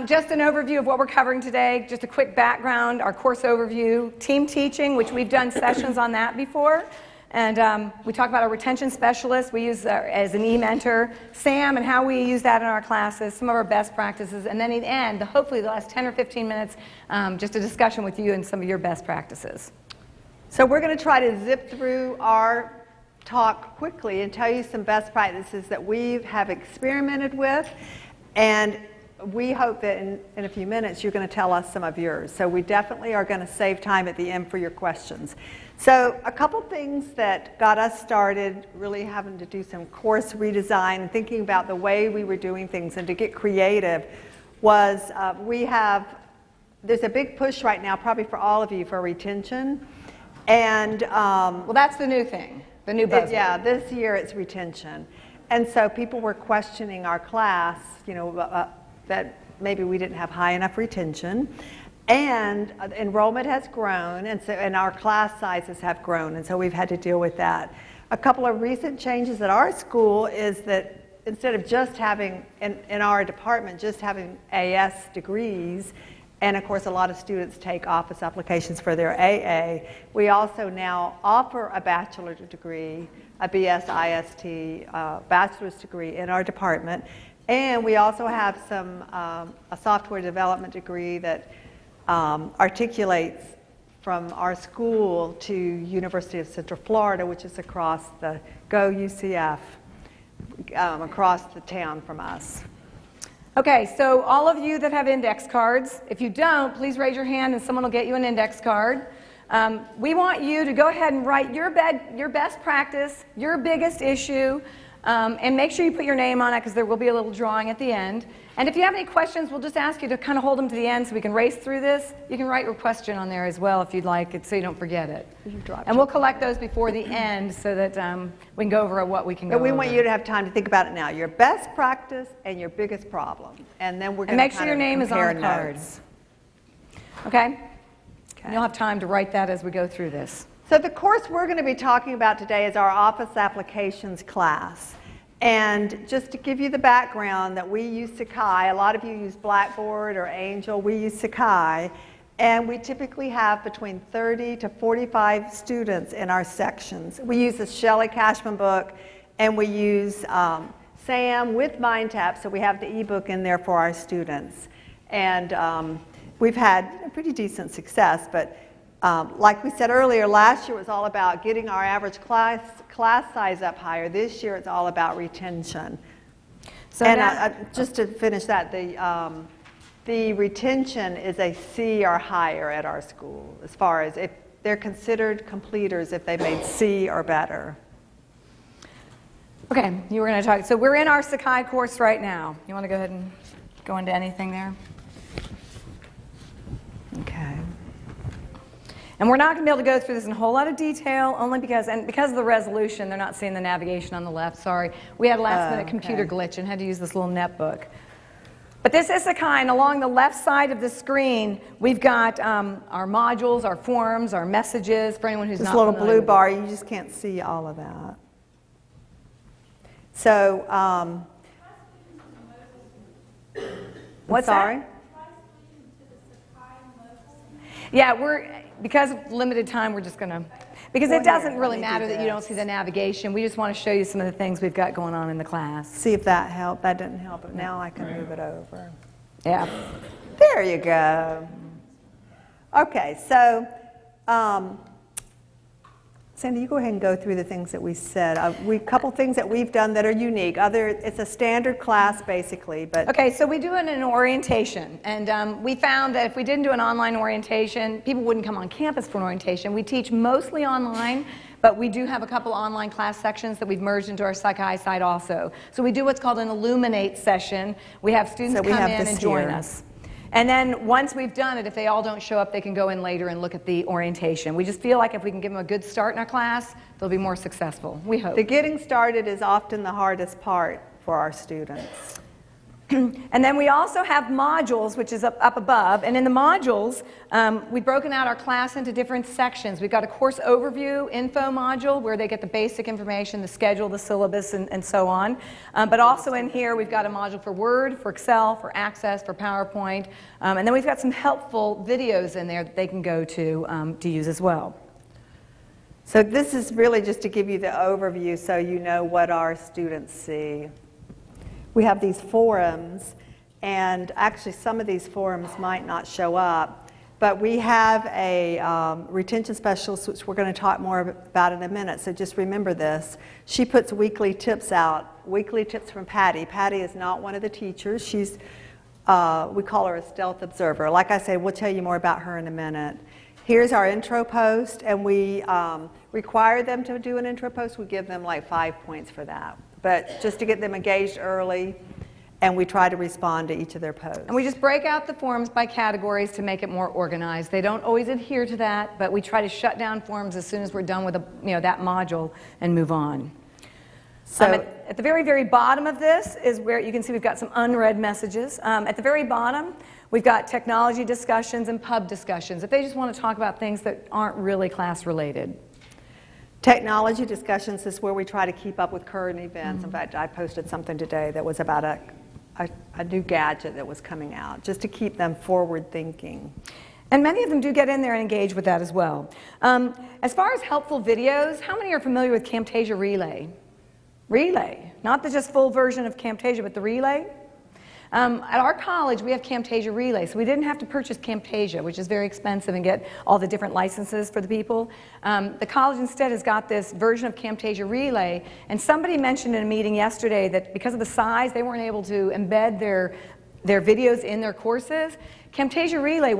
Just an overview of what we're covering today, just a quick background, our course overview, team teaching, which we've done sessions on that before. And we talk about our retention specialist. We use as an e-mentor, Sam, and how we use that in our classes, some of our best practices, and then in the end, hopefully the last 10 or 15 minutes, just a discussion with you and some of your best practices. So we're going to try to zip through our talk quickly and tell you some best practices that we have experimented with, and we hope that in a few minutes you're going to tell us some of yours. So we definitely are going to save time at the end for your questions. So a couple things that got us started really having to do some course redesign and thinking about the way we were doing things and to get creative was there's a big push right now, probably for all of you, for retention. And well, that's the new thing, the new buzzword. Yeah, this year it's retention. And so people were questioning our class, you know, that maybe we didn't have high enough retention. And enrollment has grown, and our class sizes have grown, and so we've had to deal with that. A couple of recent changes at our school is that instead of just having, in our department, just having AS degrees, and of course a lot of students take office applications for their AA, we also now offer a bachelor's degree, a BS-IST bachelor's degree in our department, and we also have a software development degree that articulates from our school to University of Central Florida, which is across the Go UCF, across the town from us. Okay, so all of you that have index cards, if you don't, please raise your hand and someone will get you an index card. We want you to go ahead and write your best practice, your biggest issue, and make sure you put your name on it because there will be a little drawing at the end. And if you have any questions, we'll just ask you to kind of hold them to the end so we can race through this. You can write your question on there as well if you'd like it so you don't forget it. And we'll collect those before the end so that we can go over what we can go over. But we want you to have time to think about it now. Your best practice and your biggest problem. And then we're going to make sure your name is on the card. Okay? And you'll have time to write that as we go through this. So the course we're going to be talking about today is our Office Applications class. And just to give you the background that we use Sakai, a lot of you use Blackboard or Angel, we use Sakai, and we typically have between 30 to 45 students in our sections. We use the Shelley Cashman book, and we use SAM with MindTap, so we have the ebook in there for our students. And we've had pretty decent success, but like we said earlier, last year was all about getting our average class size up higher. This year it's all about retention. So and just to finish that, the retention is a C or higher at our school, as far as if they're considered completers if they made C or better. Okay, you were going to talk. So we're in our Sakai course right now. You want to go ahead and go into anything there? Okay. And we're not going to be able to go through this in a whole lot of detail, only because of the resolution, they're not seeing the navigation on the left. Sorry. We had a last-minute computer glitch and had to use this little netbook. But this is Sakai, and along the left side of the screen, we've got our modules, our forms, our messages, for anyone who's not familiar with it. This little blue bar, you just can't see all of that. So, what's sorry? that? Yeah, because of limited time, we're just going to, because it doesn't really matter that you don't see the navigation. We just want to show you some of the things we've got going on in the class. See if that helped. That didn't help, but now I can move it over. Yeah. There you go. Okay, so Sandy, you go ahead and go through the things that we said. A couple things that we've done that are unique. It's a standard class, basically. But okay, so we do it in an orientation. And we found that if we didn't do an online orientation, people wouldn't come on campus for an orientation. We teach mostly online, but we do have a couple online class sections that we've merged into our Sakai site also. So we do what's called an Illuminate session. We have students come in and join us. And then once we've done it, if they all don't show up, they can go in later and look at the orientation. We just feel like if we can give them a good start in our class, they'll be more successful, we hope. The getting started is often the hardest part for our students. And then we also have modules, which is up above. And in the modules, we've broken out our class into different sections. We've got a course overview info module where they get the basic information, the schedule, the syllabus, and so on. But also in here, we've got a module for Word, for Excel, for Access, for PowerPoint. And then we've got some helpful videos in there that they can go to use as well. So this is really just to give you the overview so you know what our students see. We have these forums, and actually some of these forums might not show up, but we have a retention specialist, which we're going to talk more about in a minute, so just remember this. She puts weekly tips out, weekly tips from Patty. Patty is not one of the teachers. She's, we call her a stealth observer. Like I said, we'll tell you more about her in a minute. Here's our intro post, and we require them to do an intro post. We give them like 5 points for that. But just to get them engaged early, and we try to respond to each of their posts. And we just break out the forums by categories to make it more organized. They don't always adhere to that, but we try to shut down forums as soon as we're done with that module and move on. So at the very, very bottom of this is where you can see we've got some unread messages. At the very bottom, we've got technology discussions and pub discussions, if they just want to talk about things that aren't really class related. Technology discussions is where we try to keep up with current events. In fact, I posted something today that was about a new gadget that was coming out, just to keep them forward thinking. And many of them do get in there and engage with that as well. As far as helpful videos, how many are familiar with Camtasia Relay? Relay, not the just full version of Camtasia, but the Relay. At our college, we have Camtasia Relay, so we didn't have to purchase Camtasia, which is very expensive, and get all the different licenses for the people. The college instead has got this version of Camtasia Relay, and somebody mentioned in a meeting yesterday that because of the size, they weren't able to embed their videos in their courses. Camtasia Relay,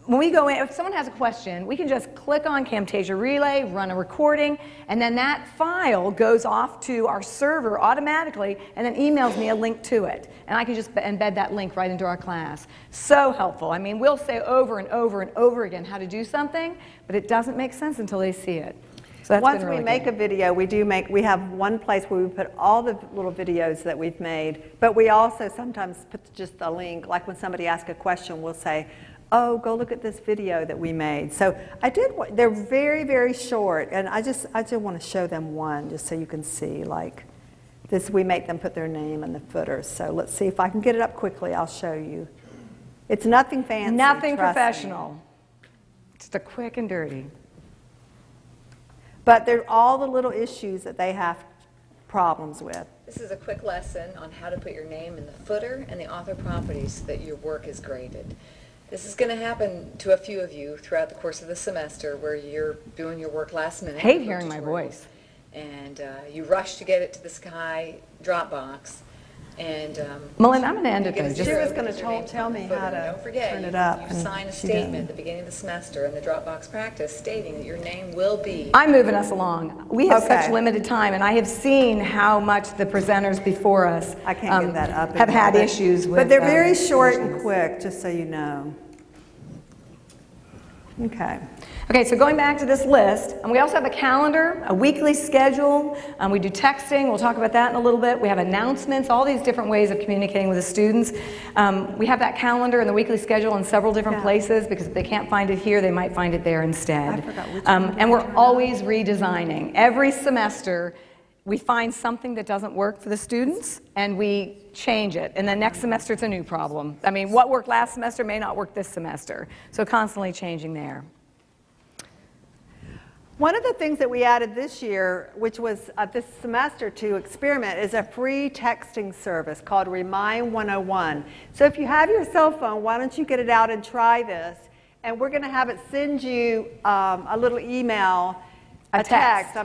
when we go in, if someone has a question, we can just click on Camtasia Relay, run a recording, and then that file goes off to our server automatically and then emails me a link to it. And I can just embed that link right into our class. So helpful. I mean, we'll say over and over and over again how to do something, but it doesn't make sense until they see it. So that's Once really we make a video, we have one place where we put all the little videos that we've made, but we also sometimes put just a link, like when somebody asks a question, we'll say, oh, go look at this video that we made. So they're very, very short, and I just want to show them one just so you can see, like this, we make them put their name in the footer. So let's see if I can get it up quickly, I'll show you. It's nothing fancy. Nothing professional. Just a quick and dirty. But they're all the little issues that they have problems with. This is a quick lesson on how to put your name in the footer and the author properties so that your work is graded. This is going to happen to a few of you throughout the course of the semester where you're doing your work last minute. Hate hearing my voice. And you rush to get it to the Sky Dropbox. And Melinda, I'm going to end it though. She was going to tell me how to turn it up. You sign a statement at the beginning of the semester in the Dropbox practice stating that your name will be. I'm moving us along. We have such limited time, and I have seen how much the presenters before us I can't get that up have had issues with. But they're very short and quick, just so you know. Okay. Okay, so going back to this list, and we also have a calendar, a weekly schedule, we do texting, we'll talk about that in a little bit, we have announcements, all these different ways of communicating with the students. We have that calendar and the weekly schedule in several different places, because if they can't find it here, they might find it there instead. I forgot which one. And we're always redesigning. Every semester, we find something that doesn't work for the students, and we change it. And then next semester, it's a new problem. I mean, what worked last semester may not work this semester. So constantly changing there. One of the things that we added this year, which was this semester to experiment, is a free texting service called Remind 101. So if you have your cell phone, why don't you get it out and try this? And we're going to have it send you a little email, a text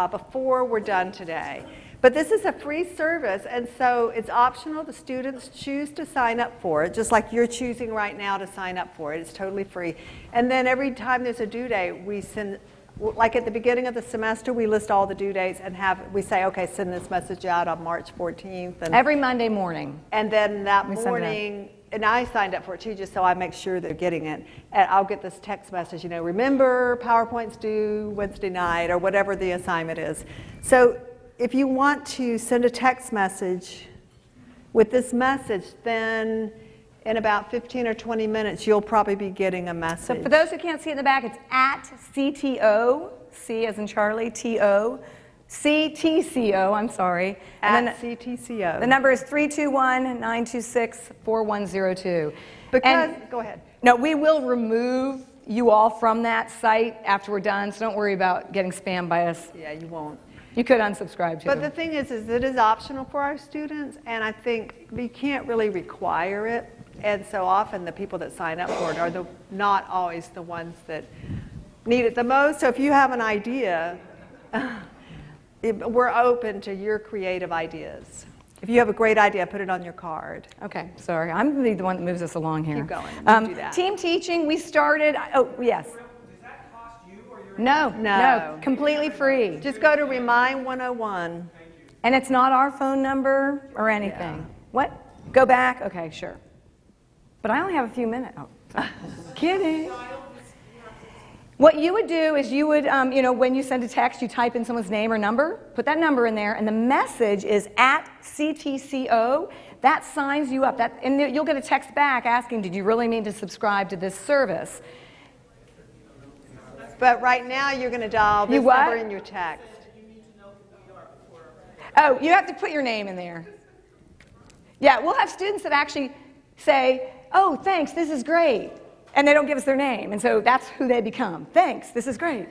before we're done today. But this is a free service, and so it's optional. The students choose to sign up for it, just like you're choosing right now to sign up for it. It's totally free. And then every time there's a due date, we send, like at the beginning of the semester, we list all the due dates and we say, okay, send this message out on March 14th. And every Monday morning. And then that morning, and I signed up for it too, just so I make sure they're getting it. And I'll get this text message, remember PowerPoint's due Wednesday night, or whatever the assignment is. So if you want to send a text message with this message, then in about 15 or 20 minutes, you'll probably be getting a message. So for those who can't see it in the back, it's at CTO, C as in Charlie, T-O, CTCO, I'm sorry. And At CTCO. The number is 321-926-4102. Go ahead. No, we will remove you all from that site after we're done, so don't worry about getting spammed by us. Yeah, you won't. You could unsubscribe too. But the thing is it is optional for our students, and I think we can't really require it. And so often the people that sign up for it are not always the ones that need it the most. So if you have an idea, we're open to your creative ideas. If you have a great idea, put it on your card. Okay, sorry. I'm going to be the one that moves us along here. Keep going. Do that. Team teaching, we started, oh, yes. Does that cost you or your... No, completely free. Just go to Remind 101. And it's not our phone number or anything. Yeah. What? Go back? Okay, sure. But I only have a few minutes. Oh, sorry. Kidding. What you would do is you would, when you send a text, you type in someone's name or number, put that number in there, and the message is at CTCO. That signs you up. And you'll get a text back asking, did you really mean to subscribe to this service? But right now, you're going to dial this number in your text. Oh, you have to put your name in there. Yeah, we'll have students that actually say, oh, thanks, this is great. And they don't give us their name, and so that's who they become. Thanks, this is great.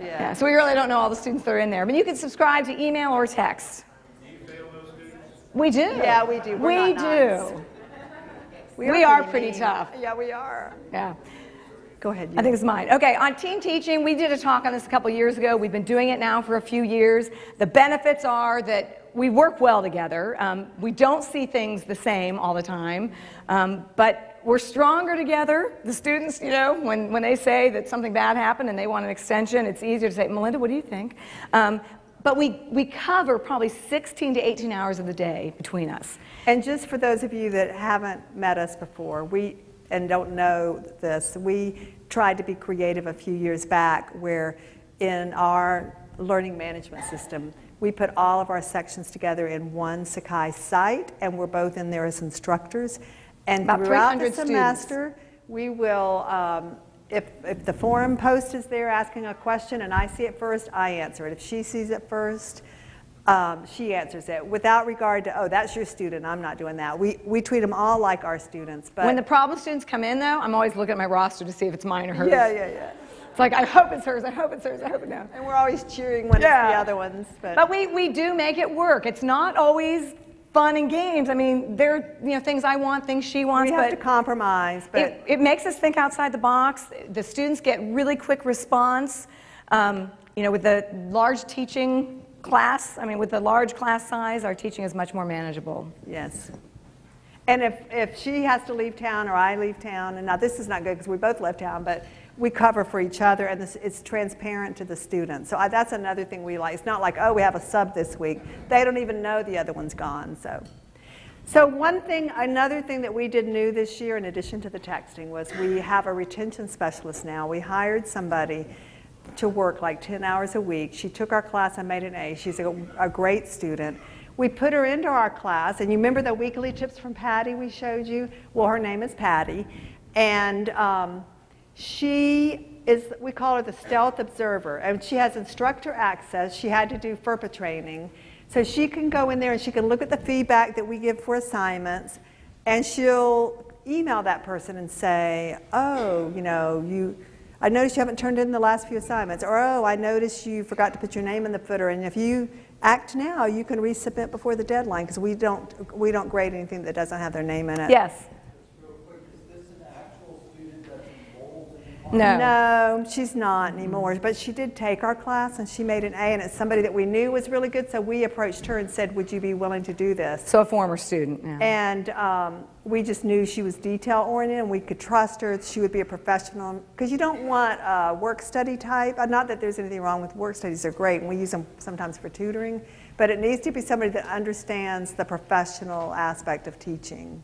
Yeah, so we really don't know all the students that are in there. But you can subscribe to email or text. Do you fail those students? We do. Yeah, we do. We do. We are pretty tough. Yeah, we are. Yeah. Go ahead. I think it's mine. Okay, on team teaching, we did a talk on this a couple years ago. We've been doing it now for a few years. The benefits are that we work well together. We don't see things the same all the time, but we're stronger together. The students, when they say that something bad happened and they want an extension, it's easier to say, Melinda, what do you think? But we cover probably 16 to 18 hours of the day between us. And just for those of you that haven't met us before, and don't know this, we tried to be creative a few years back where in our learning management system, we put all of our sections together in one Sakai site, and we're both in there as instructors. And about throughout the 300 semester, students. We will, if the forum post is there asking a question and I see it first, I answer it. If she sees it first, she answers it without regard to, oh, that's your student, I'm not doing that. We treat them all like our students. But when the problem students come in, though, I'm always looking at my roster to see if it's mine or hers. Yeah. It's like, I hope it's hers, I hope it's hers, I hope it's no. And we're always cheering when it's the other ones. But we do make it work. It's not always fun and games. I mean, there are things I want, things she wants. We have to compromise. But it makes us think outside the box. The students get really quick response. With the large teaching class, with the large class size, our teaching is much more manageable. Yes. And if she has to leave town or I leave town, and now this is not good because we both left town, but we cover for each other, and it's transparent to the students. So that's another thing we like. It's not like, oh, we have a sub this week. They don't even know the other one's gone. So another thing that we did new this year, in addition to the texting, was we have a retention specialist now. We hired somebody to work like 10 hours a week. She took our class and made an A. She's a great student. We put her into our class, and you remember the weekly tips from Patty we showed you? Well, her name is Patty, and we call her the stealth observer, and she has instructor access. She had to do FERPA training. So she can go in there and she can look at the feedback that we give for assignments, and she'll email that person and say, oh, I noticed you haven't turned in the last few assignments, or oh, I noticed you forgot to put your name in the footer, and if you act now, you can resubmit before the deadline, because we don't grade anything that doesn't have their name in it. Yes. No, she's not anymore, but she did take our class and she made an A, and it's somebody that we knew was really good, so we approached her and said, would you be willing to do this? So a former student. Yeah. And we just knew she was detail-oriented and we could trust her. She would be a professional, because you don't want a work-study type. Not that there's anything wrong with work studies, they're great, and we use them sometimes for tutoring, but it needs to be somebody that understands the professional aspect of teaching.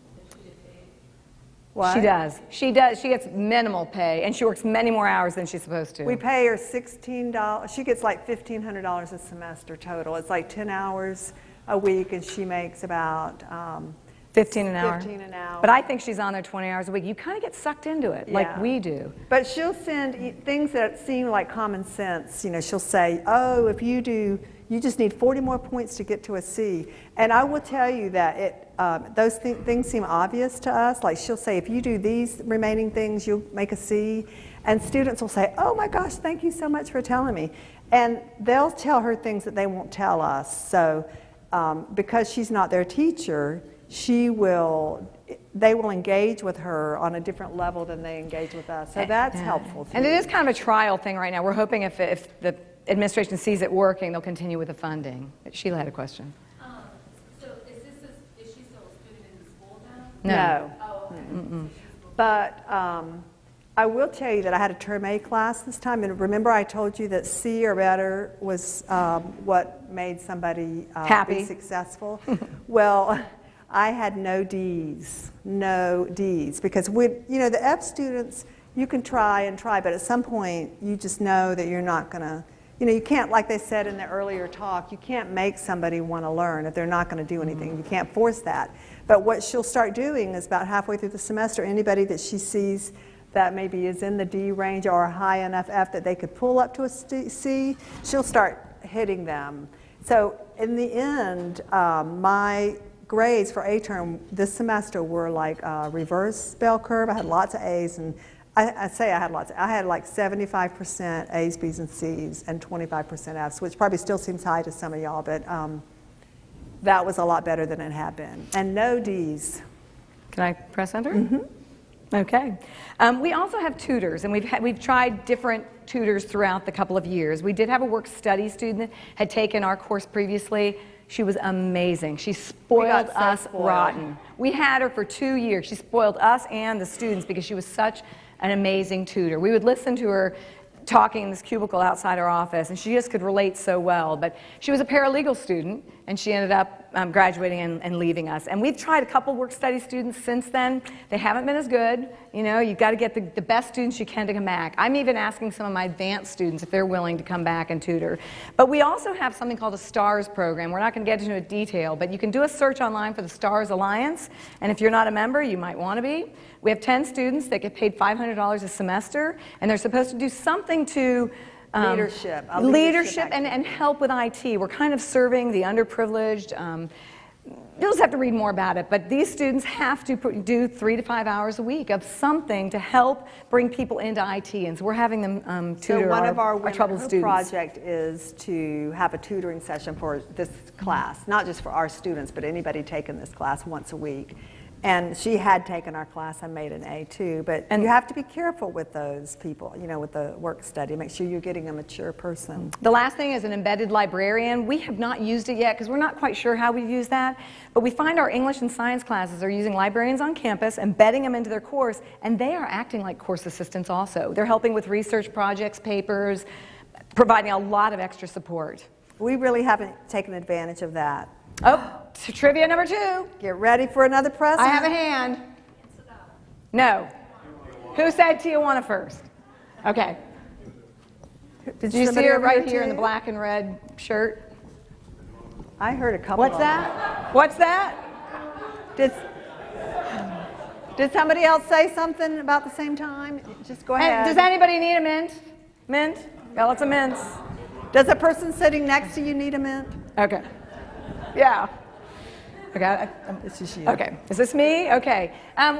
What? She does. She does. She gets minimal pay, and she works many more hours than she's supposed to. We pay her $16. She gets like $1,500 a semester total. It's like 10 hours a week, and she makes about 15 an hour. 15 an hour. But I think she's on there 20 hours a week. You kind of get sucked into it, like we do. But she'll send things that seem like common sense. You know, she'll say, oh, if you do, you just need 40 more points to get to a C. And I will tell you that those things seem obvious to us. Like she'll say, if you do these remaining things, you'll make a C. And students will say, oh my gosh, thank you so much for telling me. And they'll tell her things that they won't tell us. So because she's not their teacher, they will engage with her on a different level than they engage with us. So that's helpful too. And it is kind of a trial thing right now. We're hoping if the administration sees it working, they'll continue with the funding. Sheila had a question. So is she still a student in the school now? No. Oh, okay. Mm-mm. But I will tell you that I had a Term A class this time, and remember I told you that C or better was what made somebody be successful? Well, I had no D's, because the F students, you can try and try, but at some point you just know that you're not going to, you can't, like they said in the earlier talk, you can't make somebody want to learn if they're not going to do anything. You can't force that. But what she'll start doing is about halfway through the semester, anybody that she sees that maybe is in the D range or a high enough F that they could pull up to a C, she'll start hitting them. So in the end, my grades for A term this semester were like a reverse bell curve. I had lots of A's, and I had like 75% A's, B's, and C's, and 25% F's, which probably still seems high to some of y'all, but that was a lot better than it had been. And no D's. Can I press enter? Mm-hmm. Okay. We also have tutors, and we've tried different tutors throughout the couple of years. We did have a work study student that had taken our course previously. She was amazing. She spoiled us rotten. We had her for 2 years. She spoiled us and the students because she was such an amazing tutor. We would listen to her talking in this cubicle outside our office, and she just could relate so well. But she was a paralegal student, and she ended up graduating and leaving us. And we've tried a couple work study students since then. They haven't been as good. You've got to get the best students you can to come back. I'm even asking some of my advanced students if they're willing to come back and tutor. But we also have something called a STARS program. We're not going to get into a detail, but you can do a search online for the STARS Alliance, and if you're not a member, you might want to be. We have 10 students that get paid $500 a semester, and they're supposed to do something to leadership and help with IT. We're kind of serving the underprivileged. You'll just have to read more about it, but these students have to do 3 to 5 hours a week of something to help bring people into IT, and so we're having them tutor so one of our troubled students. Project is to have a tutoring session for this class, not just for our students, but anybody taking this class once a week. And she had taken our class and made an A too, but you have to be careful with those people, with the work study. Make sure you're getting a mature person. The last thing is an embedded librarian. We have not used it yet because we're not quite sure how we use that, but we find our English and science classes are using librarians on campus, embedding them into their course, and they are acting like course assistants also. They're helping with research projects, papers, providing a lot of extra support. We really haven't taken advantage of that. Oh, trivia number 2. Get ready for another present. I have a hand. No. Who said Tijuana first? Okay. Did you see her right here in the black and red shirt? I heard a couple What's that? What's that? Did somebody else say something about the same time? Just go ahead. Does anybody need a mint? Mint? Got lots of mints. Does the person sitting next to you need a mint? Okay. Yeah. Okay. This is you. Okay. Is this me? Okay.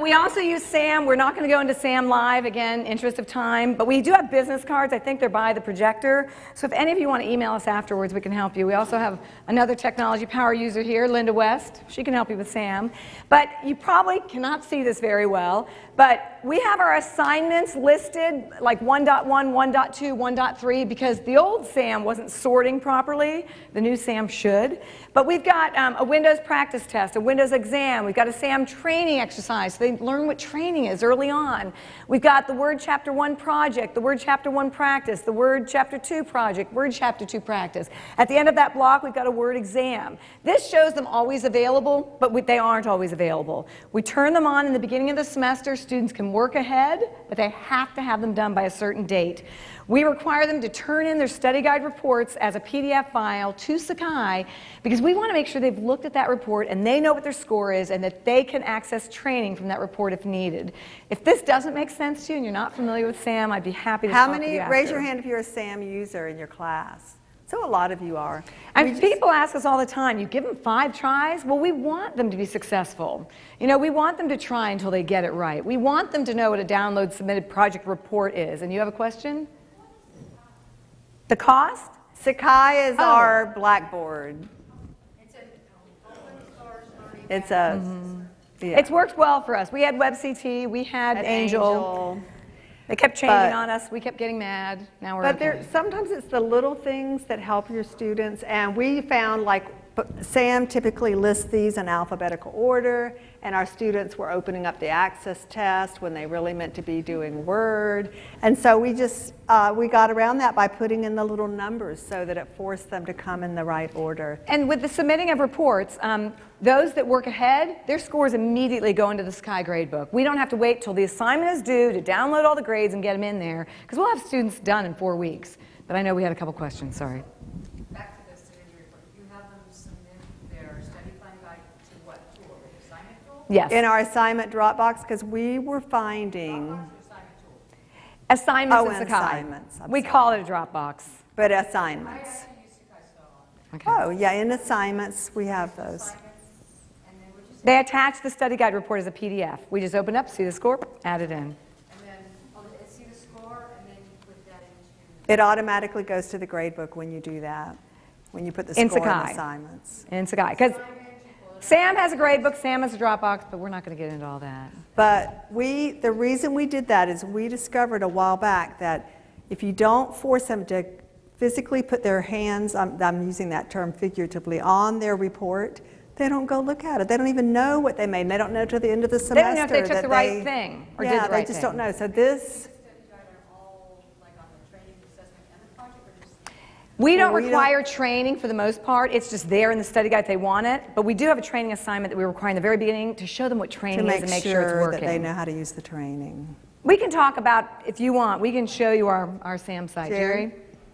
We also use SAM. We're not going to go into SAM Live, again, interest of time, but we do have business cards. I think they're by the projector. So if any of you want to email us afterwards, we can help you. We also have another technology power user here, Linda West. She can help you with SAM. But you probably cannot see this very well, but we have our assignments listed like 1.1, 1.2, 1.3 because the old SAM wasn't sorting properly. The new SAM should. But we've got a Windows practice test, a Windows exam. We've got a SAM training exercise so they learn what training is early on. We've got the Word Chapter 1 project, the Word Chapter 1 practice, the Word Chapter 2 project, Word Chapter 2 practice. At the end of that block, we've got a Word exam. This shows them always available, but they aren't always available. We turn them on in the beginning of the semester. Students can work ahead, but they have to have them done by a certain date. We require them to turn in their study guide reports as a PDF file to Sakai because we want to make sure they've looked at that report and they know what their score is and that they can access training from that report if needed. If this doesn't make sense to you and you're not familiar with SAM, I'd be happy to talk with you after. Raise your hand if you're a SAM user in your class. So a lot of you are. And people ask us all the time, you give them 5 tries? Well, we want them to be successful. You know, we want them to try until they get it right. We want them to know what a download submitted project report is. And you have a question? The cost? Sakai is our Blackboard. It's an open source learning. It's a, yeah. It's worked well for us. We had WebCT, we had Angel. They kept changing on us. We kept getting mad. Now we're okay. Sometimes it's the little things that help your students, and we found like Sam typically lists these in alphabetical order, and our students were opening up the access test when they really meant to be doing Word. And so we just, we got around that by putting in the little numbers so that it forced them to come in the right order. And with the submitting of reports, those that work ahead, their scores immediately go into the Sakai gradebook. We don't have to wait till the assignment is due to download all the grades and get them in there, because we'll have students done in 4 weeks. But I know we had a couple questions, sorry. Back to the study report. You have them submit their study plan guide to what tool? The assignment tool? Yes. In our assignment Dropbox, because we were finding... Dropbox or assignment tool? Assignments in and Sakai. assignments, I'm We sorry. call it a Dropbox. But I assignments. actually use Sakai so often. Okay. Oh, yeah, in assignments, we have those. Assignments, and then what you say? They attach the study guide report as a PDF. We just open up, see the score, add it in. And then, see the score, and then you put that into... It automatically goes to the gradebook when you do that, when you put the In score in Sakai. assignments. In Sakai. Because Sam has a gradebook, Sam has a Dropbox, but we're not going to get into all that. But the reason we did that is we discovered a while back that if you don't force them to physically put their hands, I'm using that term figuratively, on their report, they don't go look at it. They don't even know what they made. They don't know till the end of the semester. They don't know if they took the right thing or did the right thing. Yeah, they just don't know. So this... We don't require training for the most part. It's just there in the study guide if they want it. But we do have a training assignment that we require in the very beginning to show them what training is and make sure it's working. that they know how to use the training. We can talk about, if you want, we can show you our SAM site. Jerry?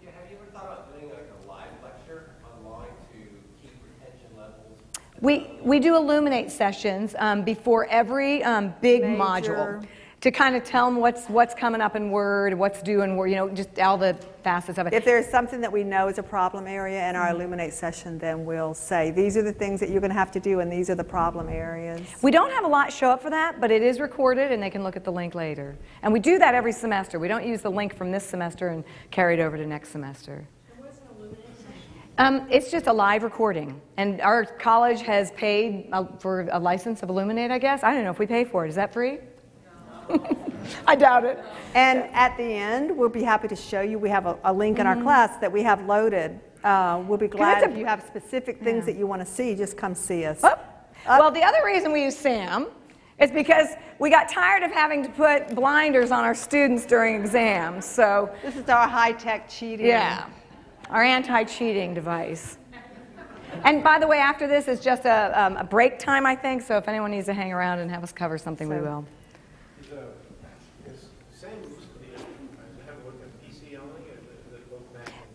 Yeah, have you ever thought about doing like a live lecture online to keep retention levels? We do Illuminate sessions before every big module to kind of tell them what's coming up in Word, what's due in Word, you know, just all the facets of it. If there's something that we know is a problem area in our Illuminate session, then we'll say, these are the things that you're going to have to do, and these are the problem areas. We don't have a lot show up for that, but it is recorded, and they can look at the link later. And we do that every semester. We don't use the link from this semester and carry it over to next semester. What's an Illuminate session? It's just a live recording. And our college has paid for a license of Illuminate, I guess. I don't know if we pay for it. Is that free? I doubt it. And at the end, we'll be happy to show you. We have a link in our class that we have loaded. We'll be glad if you have specific things that you want to see, just come see us. Well, the other reason we use SAM is because we got tired of having to put blinders on our students during exams. So this is our high-tech cheating. Yeah, our anti-cheating device. And by the way, after this is just a break time, I think. So if anyone needs to hang around and have us cover something, we will.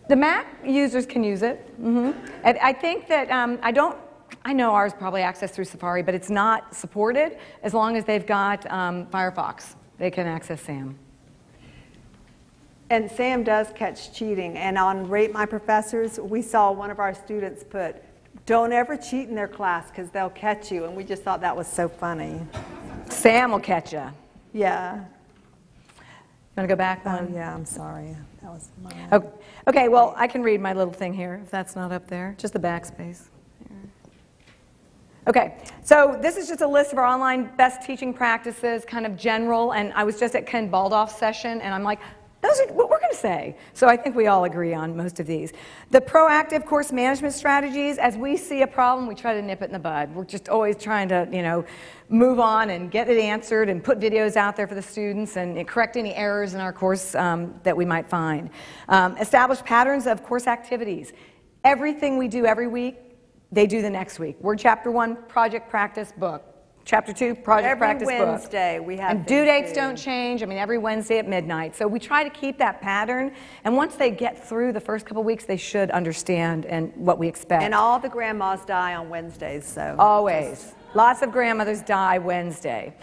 The Mac users can use it. And I think that I know ours probably accessed through Safari, but it's not supported as long as they've got Firefox. They can access SAM. And SAM does catch cheating. And on Rate My Professors, we saw one of our students put, don't ever cheat in their class because they'll catch you. And we just thought that was so funny. SAM will catch you. Yeah. Want to go back one? Oh, yeah, I'm sorry. That was mine. Oh, okay, well, I can read my little thing here if that's not up there. Just the backspace. Okay, so this is just a list of our online best teaching practices, kind of general, and I was just at Ken Baldoff's session, and I'm like, those are what we're going to say. So I think we all agree on most of these. The proactive course management strategies, as we see a problem, we try to nip it in the bud. We're just always trying to, move on and get it answered and put videos out there for the students and correct any errors in our course that we might find. Establish patterns of course activities. Everything we do every week, they do the next week. We're Chapter 1, project practice book. Chapter 2, project practice book. Every Wednesday we have and due dates don't change. I mean, every Wednesday at midnight. So we try to keep that pattern. And once they get through the first couple weeks, they should understand and what we expect. And all the grandmas die on Wednesdays, so. Always. Lots of grandmothers die Wednesday.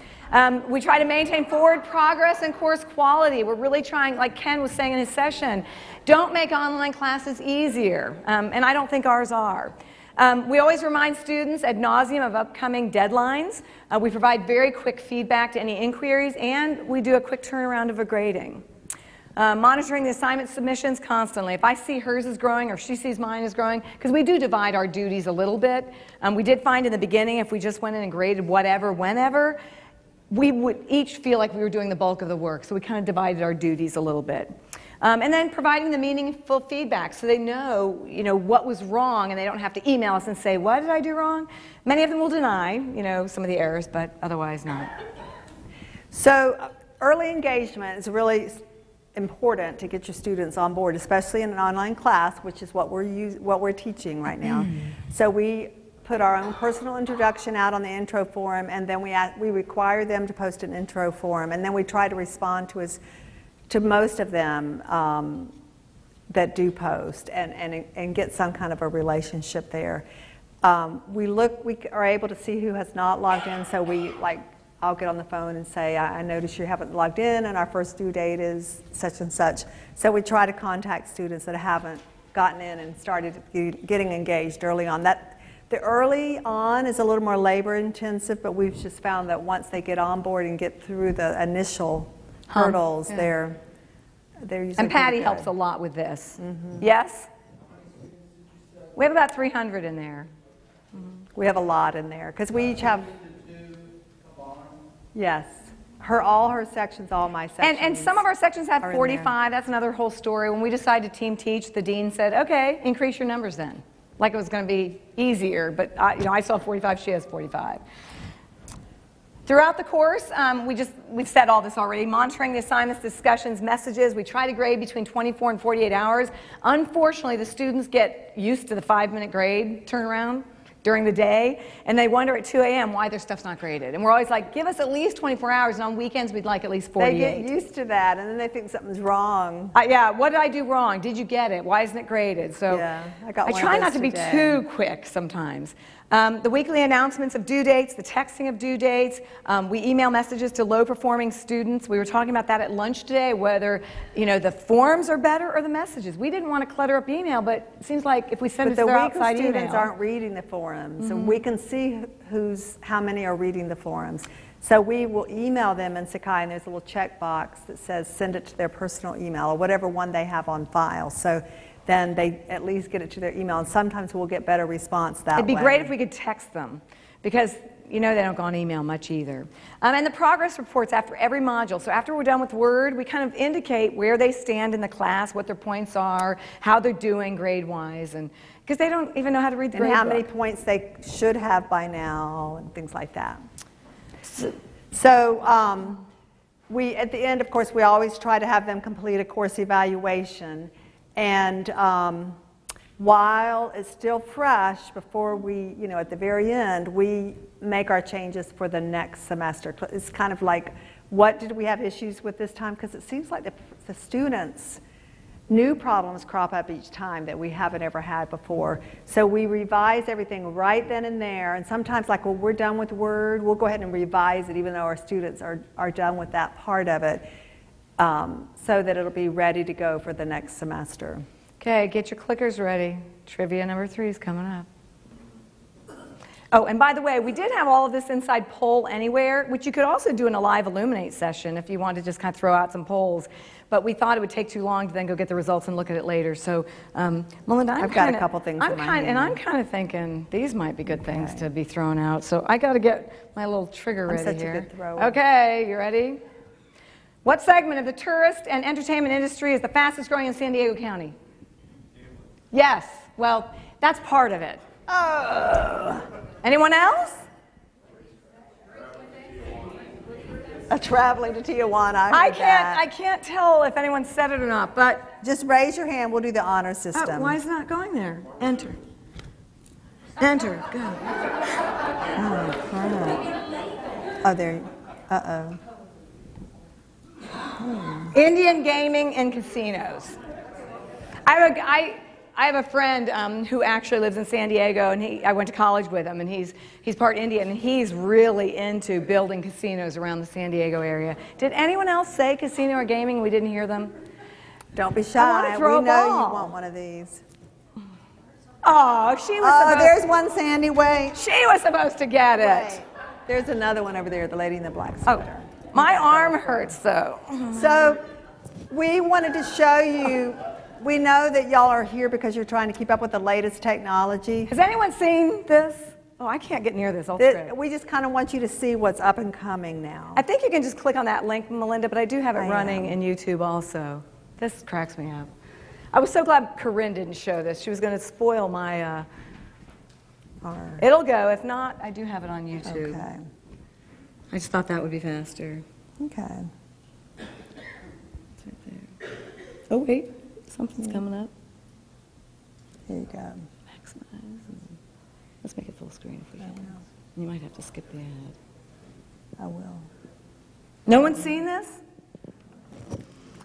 We try to maintain forward progress and course quality. We're really trying, like Ken was saying in his session, don't make online classes easier. And I don't think ours are. We always remind students ad nauseum of upcoming deadlines. We provide very quick feedback to any inquiries, and we do a quick turnaround of a grading. Monitoring the assignment submissions constantly. If I see hers is growing or she sees mine is growing, because we do divide our duties a little bit. We did find in the beginning if we just went in and graded whatever, whenever, we would each feel like we were doing the bulk of the work, so we kind of divided our duties a little bit. And then providing the meaningful feedback so they know, what was wrong and they don't have to email us and say, what did I do wrong? Many of them will deny, some of the errors, but otherwise not. So early engagement is really important to get your students on board, especially in an online class, which is what we're teaching right now. So we put our own personal introduction out on the intro forum, and then we require them to post an intro forum, and then we try to respond to most of them that do post and get some kind of a relationship there. We are able to see who has not logged in, so I'll get on the phone and say, I notice you haven't logged in and our first due date is such and such. So we try to contact students that haven't gotten in and started getting engaged early on. The early on is a little more labor intensive, but we've just found that once they get on board and get through the initial hurdles, they're usually And Patty helps a lot with this. Yes? We have about 300 in there. We have a lot in there because we each have. Yes, all her sections, all my sections. And some of our sections have 45. That's another whole story. When we decided to team teach, the dean said, "Okay, increase your numbers then." Like it was going to be easier, but I saw 45. She has 45. Throughout the course, we've said all this already, monitoring the assignments, discussions, messages. We try to grade between 24 and 48 hours. Unfortunately, the students get used to the 5-minute grade turnaround during the day, and they wonder at 2 a.m. why their stuff's not graded. And we're always like, give us at least 24 hours, and on weekends we'd like at least 48. They get used to that, and then they think something's wrong. Yeah, what did I do wrong? Did you get it? Why isn't it graded? So yeah, I try not to be too quick sometimes. The weekly announcements of due dates, the texting of due dates. We email messages to low-performing students. We were talking about that at lunch today, whether the forms are better or the messages. We didn't want to clutter up email, but it seems like if we send it to their outside email. But the students aren't reading the forums, and we can see how many are reading the forums. So we will email them in Sakai, and there's a little checkbox that says send it to their personal email or whatever one they have on file. So then they at least get it to their email, and sometimes we'll get better response that way. It'd be great if we could text them, because they don't go on email much either. And the progress reports after every module. So after we're done with Word, we kind of indicate where they stand in the class, what their points are, how they're doing grade-wise, and because they don't even know how to read the grade book. And how many book. points they should have by now, and things like that. So we, at the end, of course, we always try to have them complete a course evaluation. And while it's still fresh, before we, at the very end, we make our changes for the next semester. It's kind of like, what did we have issues with this time? Because it seems like the students, new problems crop up each time that we haven't ever had before. So we revise everything right then and there. And sometimes, like, well, we're done with Word, we'll go ahead and revise it, even though our students are done with that part of it. So that it'll be ready to go for the next semester. Okay, get your clickers ready. Trivia number 3 is coming up. Oh, and by the way, we did have all of this inside Poll Anywhere, which you could also do in a live Illuminate session if you wanted to just kind of throw out some polls. But we thought it would take too long to then go get the results and look at it later. So, Melinda, I've got a couple things in my hand. And I'm kind of thinking these might be good things to be thrown out. So I got to get my little trigger ready such here. a good thrower. Okay, you ready? What segment of the tourist and entertainment industry is the fastest growing in San Diego County? Yes. Well, that's part of it. Oh. Anyone else? Traveling to Tijuana. I can't tell if anyone said it or not, but just raise your hand. We'll do the honor system. Why is it not going there? Enter. Enter. Go. Oh, crap. Oh, there. Uh-oh. Indian gaming and casinos. I have a friend who actually lives in San Diego, and I went to college with him, and he's part Indian, and he's really into building casinos around the San Diego area. Did anyone else say casino or gaming? We didn't hear them. Don't be shy. I want to throw a we know ball. You want one of these. Oh, she was. Oh, there's one, Sandy. Wait. She was supposed to get it. Wait. There's another one over there. The lady in the black sweater. Oh, my arm hurts though. So, we wanted to show you. We know that y'all are here because you're trying to keep up with the latest technology. Has anyone seen this? Oh, I can't get near this. We just kind of want you to see what's up and coming now. I think you can just click on that link, Melinda, but I do have it running in YouTube also. This cracks me up. I was so glad Corinne didn't show this. She was going to spoil my... It'll go. If not, I do have it on YouTube. Okay. I just thought that would be faster. Okay. It's right there. Oh, wait. Something's coming up. Here you go. Maximize. Let's make it full screen if we can. You might have to skip the ad. I will. No one's seen this?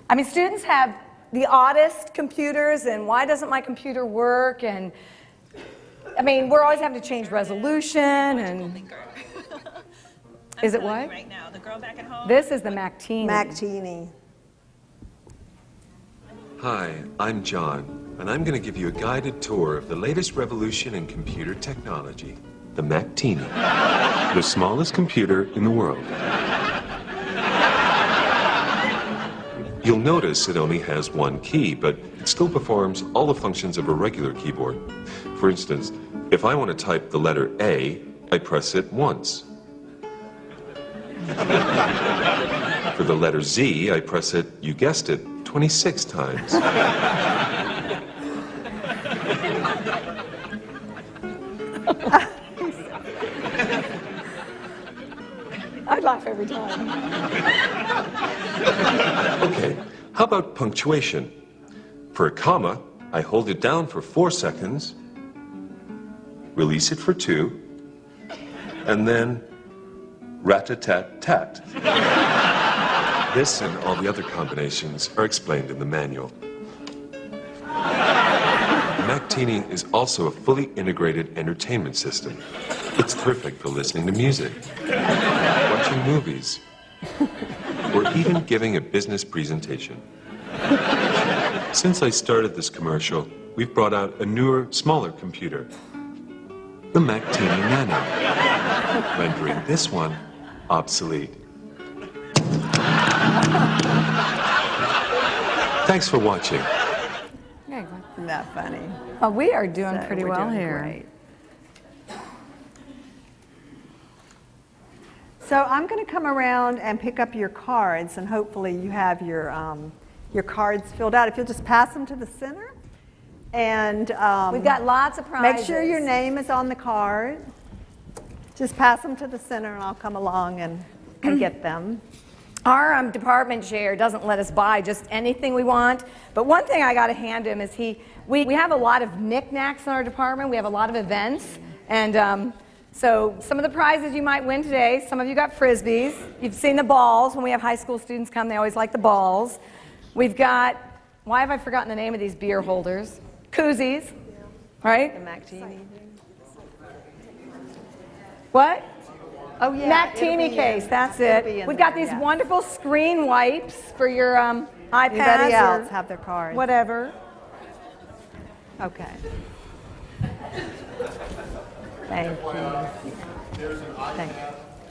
I mean, students have the oddest computers, and why doesn't my computer work? And I mean, we're always having to change resolution. And is it what? Right now, the girl back at home. This is the Mactini. Mactini. Hi, I'm John, and I'm going to give you a guided tour of the latest revolution in computer technology, the Mactini, the smallest computer in the world. You'll notice it only has one key, but it still performs all the functions of a regular keyboard. For instance, if I want to type the letter A, I press it once. For the letter Z, I press it, you guessed it, 26 times. I'd laugh every time. Okay, how about punctuation? For a comma, I hold it down for 4 seconds, release it for 2, and then rat-a-tat-tat. This and all the other combinations are explained in the manual. Mactini is also a fully integrated entertainment system. It's perfect for listening to music, watching movies, or even giving a business presentation. Since I started this commercial, we've brought out a newer, smaller computer, the Mactini Nano, rendering this one obsolete. Thanks for watching. Isn't that funny? Oh, we are doing pretty well here. Great. So I'm going to come around and pick up your cards, and hopefully you have your cards filled out. If you'll just pass them to the center. And we've got lots of prizes. Make sure your name is on the card. Just pass them to the center, and I'll come along and get them. Our department chair doesn't let us buy just anything we want, but one thing I got to hand him is we have a lot of knickknacks in our department. We have a lot of events, and so some of the prizes you might win today, some of you got Frisbees. You've seen the balls. When we have high school students come, they always like the balls. We've got, why have I forgotten the name of these beer holders? Koozies, right? The Mactini. What? Oh, yeah. Mactini case, that's it. We've got these wonderful screen wipes for your iPads. Anybody else have their cards? Whatever. Okay. Thank you. There's an Thank you.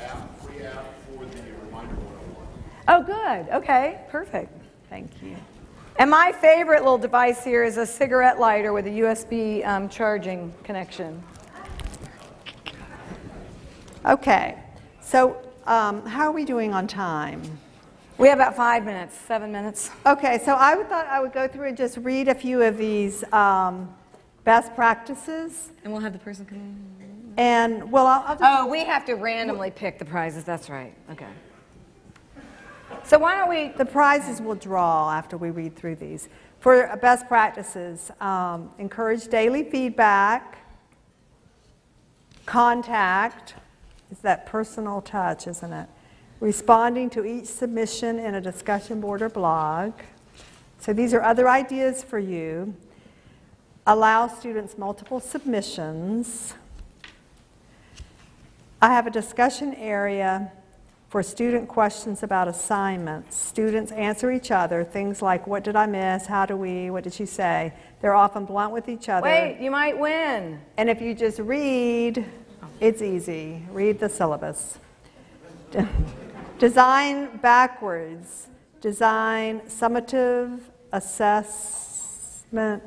app, free app for the Reminder 101. Oh, good. Okay, perfect. Thank you. And my favorite little device here is a cigarette lighter with a USB charging connection. Okay, so how are we doing on time? We have about 5 minutes, 7 minutes. Okay, so thought I would go through and just read a few of these best practices. And we'll have the person come in. And, well, I'll just... Oh, we have to randomly pick the prizes. That's right. Okay. So why don't we... The prizes will draw after we read through these. For best practices, encourage daily feedback, contact, it's that personal touch, isn't it? Responding to each submission in a discussion board or blog. So these are other ideas for you. Allow students multiple submissions. I have a discussion area for student questions about assignments. Students answer each other, things like, what did I miss, how do we, what did she say? They're often blunt with each other. Wait, you might win. And if you just read, it's easy. Read the syllabus. Design backwards. Design summative assessment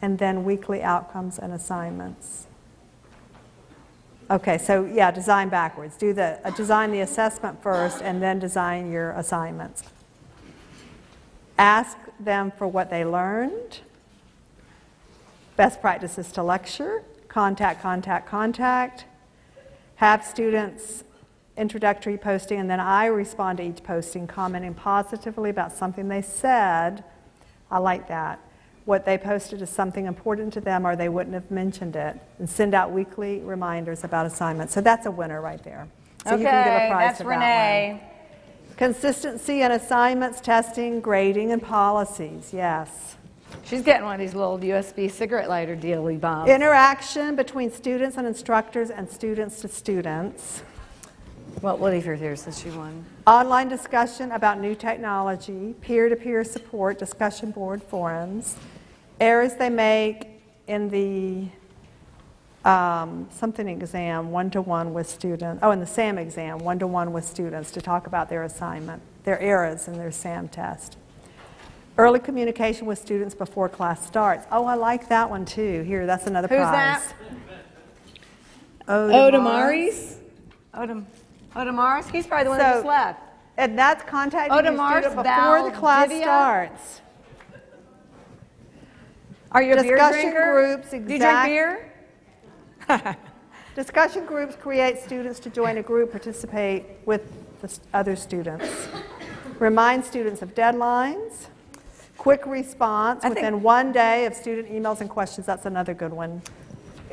and then weekly outcomes and assignments. Okay, so yeah, design backwards. Design the assessment first and then design your assignments. Ask them for what they learned. Best practices to lecture. Contact, contact, contact. Have students introductory posting, and then I respond to each posting, commenting positively about something they said. I like that. What they posted is something important to them or they wouldn't have mentioned it. And send out weekly reminders about assignments. So that's a winner right there. So okay, you can give a prize that's to Renee. that one. Consistency in assignments, testing, grading, and policies. Yes. She's getting one of these little USB cigarette lighter dealy bombs. Interaction between students and instructors and students to students. Well, we'll leave her here since she won. Online discussion about new technology, peer-to-peer support, discussion board forums, errors they make in the something exam, one-to-one with students, in the SAM exam, one-to-one with students to talk about their assignment, their errors in their SAM test. Early communication with students before class starts. Oh, I like that one too. Here, that's another Who's prize. That? Odamaris. Odamaris? He's probably the one that just left. And that's contacting your Odamaris student before the class Valdivia? starts. Are you a beer Discussion drinker? groups, Do you drink beer? Discussion groups create students to join a group, participate with the other students. Remind students of deadlines. Quick response within 1 day of student emails and questions. That's another good one.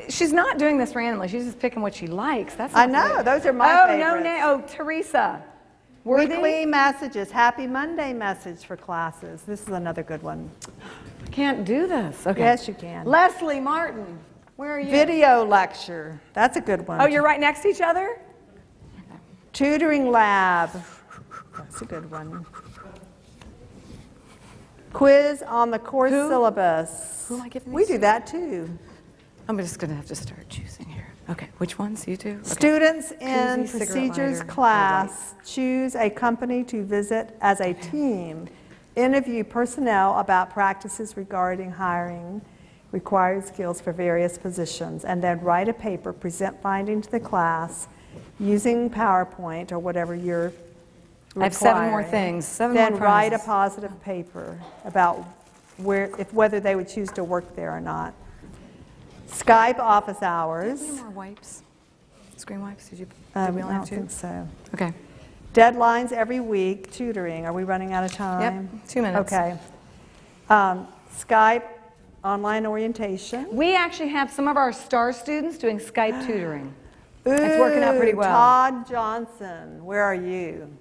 She's not doing this randomly. She's just picking what she likes. That's I not know. good. Those are my favorites. Oh, Teresa. Worthy? Weekly messages. Happy Monday message for classes. This is another good one. I can't do this. Okay. Yes, you can. Leslie Martin. Where are you? Video lecture. That's a good one. Oh, you're right next to each other? Tutoring lab. That's a good one. Quiz on the course syllabus. Who am I giving We these do to? that too. I'm just going to have to start choosing here. Okay, which ones? You two? Okay. Students in Koozie, cigarette procedures lighter, class choose a company to visit as a team. Interview personnel about practices regarding hiring, required skills for various positions, and then write a paper, present findings to the class using PowerPoint or whatever you're requiring. I have 7 more things. 7 more Then write a prizes. positive paper about whether they would choose to work there or not. Skype office hours. Do you have any more wipes? Screen wipes? Did we I only don't have 2? think so. Okay. Deadlines every week. Tutoring. Are we running out of time? Yep, 2 minutes. Okay. Skype online orientation. We actually have some of our STAR students doing Skype tutoring. It's working out pretty well. Todd Johnson, where are you?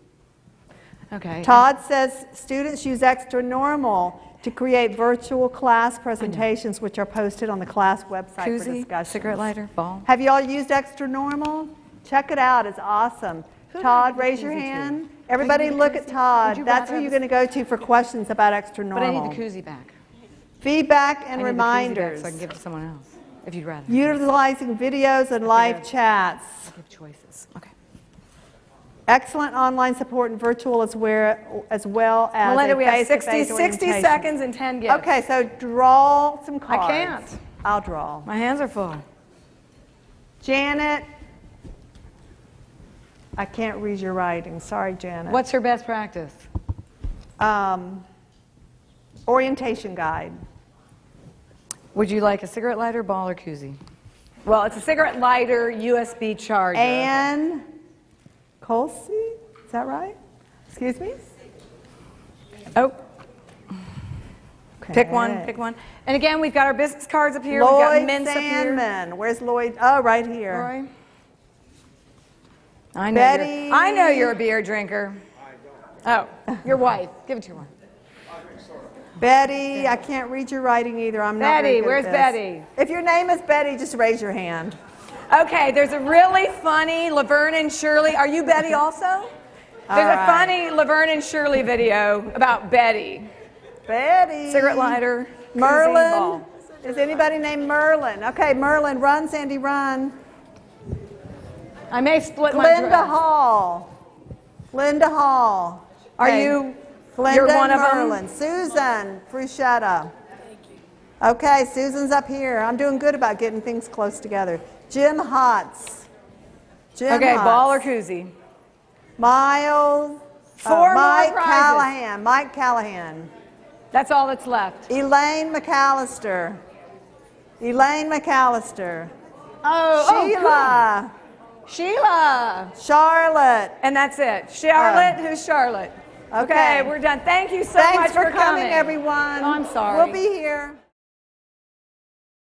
Okay. Todd says students use Extra Normal to create virtual class presentations which are posted on the class website for Koozie, discussion. cigarette lighter, ball. Have you all used Extra Normal? Check it out. It's awesome. Who Todd, did I give raise your koozie to? hand. Everybody give look the at koozie? Todd. Would you That's rather who you're have going to go to for questions about Extra But I Normal. need the koozie back. Feedback I and need the koozie back reminders. so I can give it to someone else. if you'd rather. Utilizing videos and live chats. Give choices. Okay. Excellent online support and virtual as well as Melinda, we have 60 orientation. seconds and 10 gifts. Okay, so draw some cards. I can't. I'll draw. My hands are full. Janet. I can't read your writing. Sorry, Janet. What's her best practice? Orientation guide. Would you like a cigarette lighter, ball, or koozie? Well, it's a cigarette lighter, USB charger. Ann Colsey? Is that right? Excuse me? Oh. Okay. Pick one, pick one. And again, we've got our business cards up here. Lloyd We've got mints up here. Sandman. Where's Lloyd? Oh, right here. Roy. I know Betty. I know you're a beer drinker. Oh, your wife. Give it to her. Betty, I can't read your writing either. I'm not very Betty, good where's at this. Betty? If your name is Betty, just raise your hand. Okay, there's a really funny Laverne and Shirley. Are you Betty also? There's a funny Laverne and Shirley video about Betty. Betty. Cigarette lighter. Merlin. Ball. Is anybody named Merlin? Okay, Merlin, run, Sandy, run. I may split my Linda dress. Hall. Linda Hall. Are Okay. you? Glenda You're one of Merlin. them. Susan Fruscietta. Okay, Susan's up here. I'm doing good about getting things close together. Jim Hotz. Jim Okay, Hotz. ball or koozie? Miles. Four more Mike prizes. Callahan. Mike Callahan. That's all that's left. Elaine McAllister. Elaine McAllister. Oh, Sheila. Charlotte. And that's it. Charlotte, who's Charlotte? Okay, we're done. Thank you so much Thanks for coming, everyone. Oh, I'm sorry. We'll be here.